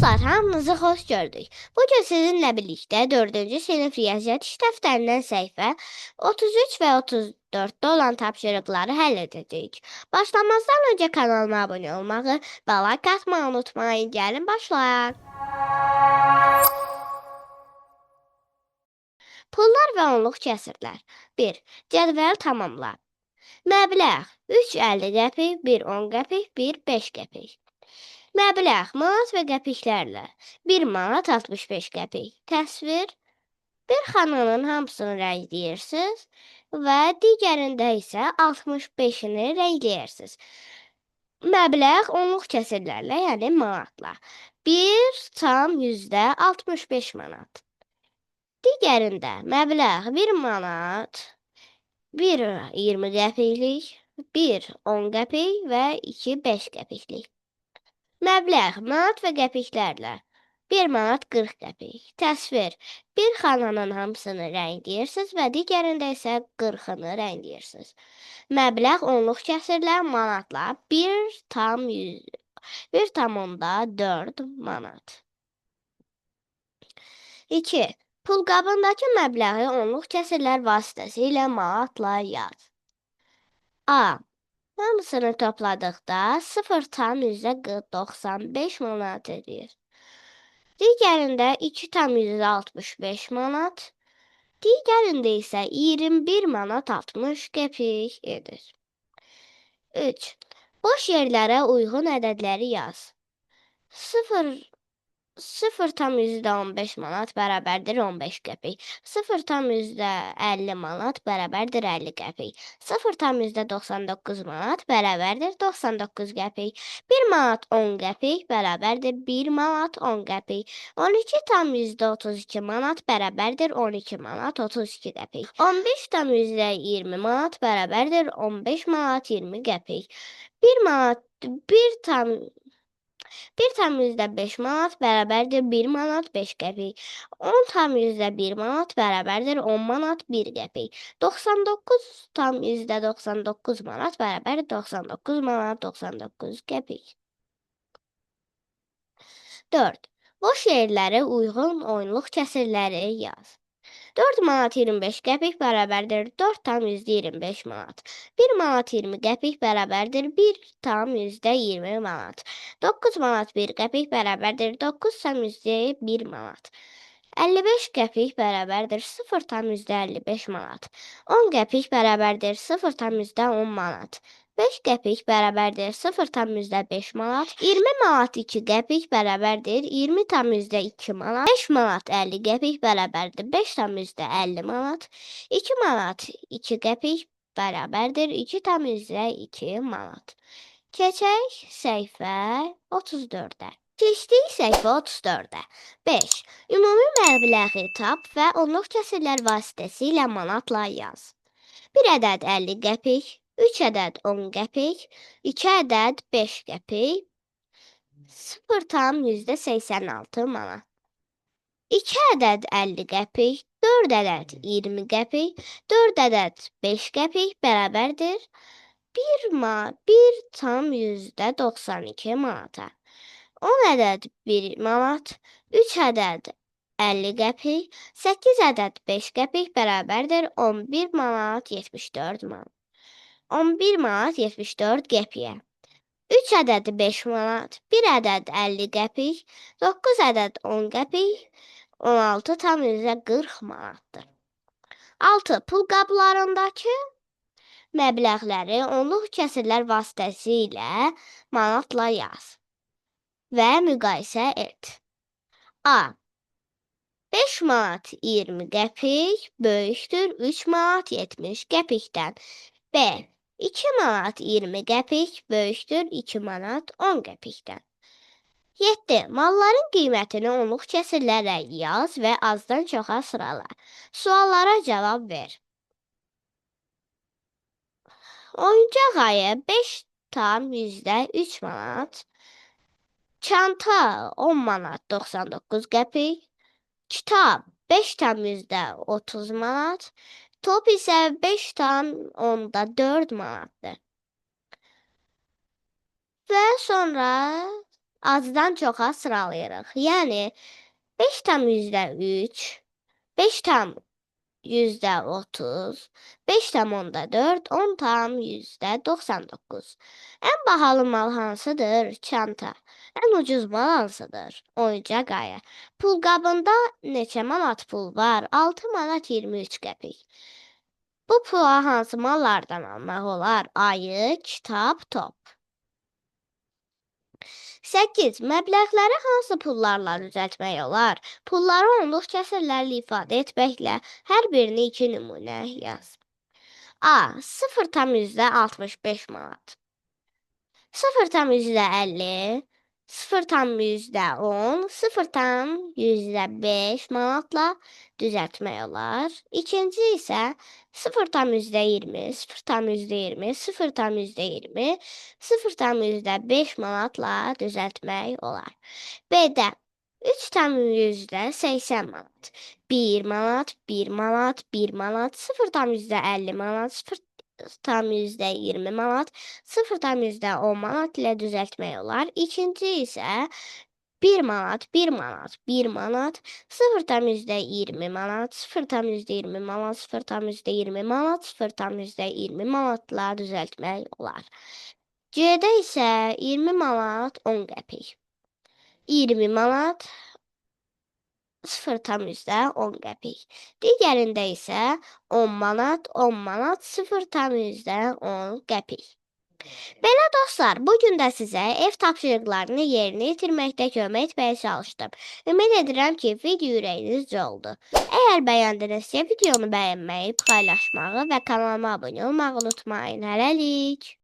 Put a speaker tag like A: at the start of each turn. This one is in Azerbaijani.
A: Dostlar, hamınızı xoş gördük. Bugün sizinlə birlikdə 4-cü sinif riyaziyyat iş dəftərindən səhifə 33 və 34-də olan tapşırıqları həll edəcəyik. Başlamazdan öncə kanalıma abunə olmağı və like atmağı unutmayın. Gəlin başlayaq. Pullar və onluq kəsirlər. 1. Cədvəl tamamla. Məbləğ 3.50 qəpik, 1.10 qəpik, 1.5 qəpik. Məbləğ manat və qəpiklərlə 1 manat 65 qəpik. Təsvir: bir xananın hamısını rəngləyirsiniz və digərində isə 65-ini rəngləyirsiniz. Məbləğ onluq kəsirlərlə, yəni manatla 1,65 manat. Digərində məbləğ 1 manat, 1,20 qəpiklik, 1,10 qəpik və 2,5 qəpiklik. Məbləğ manat və qəpiklərlə 1 manat 40 qəpik. Təsvir: bir xananın hamısını rəngləyirsiniz və digərində isə 40-ını rəngləyirsiniz. Məbləğ onluq kəsirlə manatla 1,4 manat. 2. Pulqabındakı məbləği onluq kəsirlər vasitəsilə manatla yaz. A. Hamısını topladıqda 0,95 manat edir. Digərində 2,65 manat, digərində isə 21 manat 60 qəpik edir. 3. Boş yerlərə uyğun ədədləri yaz. 0,15 manat bərabərdir 15 qəpik. 0,50 manat bərabərdir 50 qəpik. 0,99 manat bərabərdir 99 qəpik. 1 manat 10 qəpik bərabərdir 1 manat 10 qəpik. 12,32 manat bərabərdir 12 manat 32 qəpik. 15,20 manat bərabərdir 15 manat 20 qəpik. 1 manat 1,5 manat bərabərdir 1 manat 5 qəpik. 10,1 manat bərabərdir 10 manat 1 qəpik. 99,99 manat bərabərdir 99 manat 99 qəpik. 4. Boş yerlərə uyğun onluq kəsirləri yaz. 4 manat 25 qəpik bərabərdir 4,25 manat. 1 manat 20 qəpik bərabərdir 1,20 manat. 9 manat 1 qəpik bərabərdir 9,1 manat. 55 qəpik bərabərdir 0,55 manat. 10 qəpik bərabərdir 0,10 manat. 5 qəpik bərabərdir 0,5 manat. 20 manat 2 qəpik bərabərdir 20,2 manat. 5 manat 50 qəpik bərabərdir 5,50 manat. 2 manat 2 qəpik bərabərdir 2,2 manat. Keçək səhifə 34-ə. Keçdik səhifə 34-ə. 5. Ümumi məbləği tap və onluq kəsirlər vasitəsilə manatla yaz. 1 ədəd 50 qəpik, 3 ədəd 10 qəpik, 2 ədəd 5 qəpik, 0,86 manat. 2 ədəd 50 qəpik, 4 ədəd 20 qəpik, 4 ədəd 5 qəpik bərabərdir 1,92 manata. 10 ədəd 1 manat, 3 ədəd 50 qəpik, 8 ədəd 5 qəpik bərabərdir 11 manat 74 manat. 11 manat 74 qəpiyə. 3 ədəd 5 manat, 1 ədəd 50 qəpik, 9 ədəd 10 qəpik, 16,40 manatdır. 6. Pulqablarındakı məbləğləri onluq kəsirlər vasitəsilə manatla yaz və müqayisə et. A. 5 manat 20 qəpik böyükdür 3 manat 70 qəpikdən. B. 2 manat 20 qəpik böyükdür 2 manat 10 qəpikdən. 7. Malların qiymətini onluq kəsirlərlə yaz və azdan çoxa sırala. Suallara cavab ver. Oyuncaq ayı 5,3 manat. Çanta 10 manat 99 qəpik. Kitab 5,30 manat. Top isə 5,4 manatdır. Və sonra azdan çoxa sıralayırıq. Yəni 5,3, 5,30, 5,4, 10,99. Ən bahalı mal hansıdır? Çanta. Ən ucuz mal hansıdır? Oyuncaq ayı. Pul qabında neçə manat pul var? 6 manat 23 qəpik. Bu pula hansı mallardan almaq olar? Ayı, kitab, top. 8. Məbləğləri hansı pullarla düzəltmək olar? Pulları onluq kəsrlərlə ifadə etməklə hər birini 2 nümunə yaz. A. 0,65 manat. 0,50, 0,10, 0,5 manatla düzəltmək olar. İkinci isə 0,20, 0,20, 0,20, 0,5 manatla düzəltmək olar. B-də 3,80 manat, 1 manat, 1 manat, 1 manat, 0,50 manat, 0,20 manat, 0,10 manat ilə düzəltmək olar. İkinci isə 1 manat, 1 manat, 1 manat, 0,20 manat, 0,20 manat, 0,20 manat, 0,20 manatla düzəltmək olar. C-də isə 20 manat 10 qəpik, 20 manat 0,10 qəpik. Digərində isə 10 manat, 10 manat, 0,10 qəpik. Belə dostlar, bu gün də sizə ev tapşırıqlarını yerinə yetirməkdə kömək etməyə çalışdım. Ümid edirəm ki, video ürəyinizcə oldu. Əgər bəyəndinizsə, videonu bəyənməyi, paylaşmağı və kanalıma abunə olmağı unutmayın. Hələlik.